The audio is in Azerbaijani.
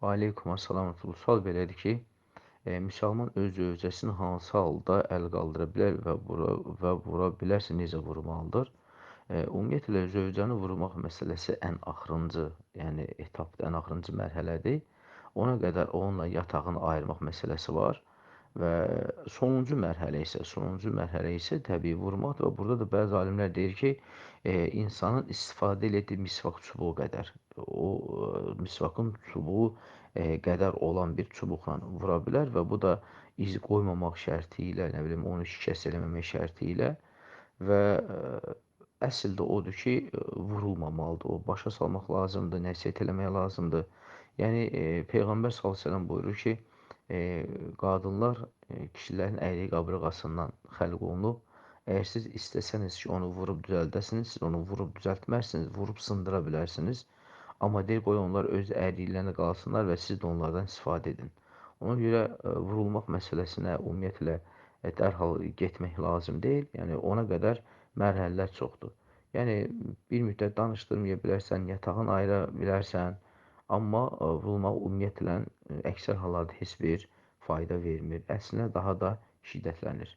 Və aleykum assalam. Sual belədir ki, müsəlman öz zövcəsini hansı halda əl qaldıra bilər və vura bilərsə necə vurmalıdır? Ümumiyyətlə zövcəni vurmaq məsələsi ən axırıncı, yəni etapdır, ən axırıncı mərhələdir. Ona qədər onunla yatağını ayırmaq məsələsi var və sonuncu mərhələ isə təbii vurmaqdır və burada da bəzi alimlər deyir ki, insanın istifadə elədiyi misvak çubuğu qədər, misvakın çubuğu qədər olan bir çubuqla vura bilər və bu da iz qoymamaq şərti ilə, nə bilim, onu şikəst eləməmək şərti ilə və əsl də odur ki, vurulmamalıdır. O başa salmaq lazımdır, nəsihət eləmək lazımdır. Yəni Peyğəmbər sallallahu əleyhi və səlləm buyurur ki, qadınlar kişilərin əyri qabırğasından xəlq olunub. Əgər siz istəsəniz ki, onu vurub düzəldəsiniz, siz onu vurub düzəltməzsiniz, vurub sındıra bilərsiniz. Amma deyir qoy onlar öz əyriliklərində qalsınlar və siz də onlardan istifadə edin. Ona görə vurulmaq məsələsinə ümumiyyətlə dərhal getmək lazım deyil. Yəni ona qədər mərhələlər çoxdur. Yəni bir müddət danışdırmaya bilərsən, yatağını ayıra bilərsən, amma vurulmaq ümumiyyətlə əksər hallarda heç bir fayda vermir. Əksinə daha da şiddətlənir.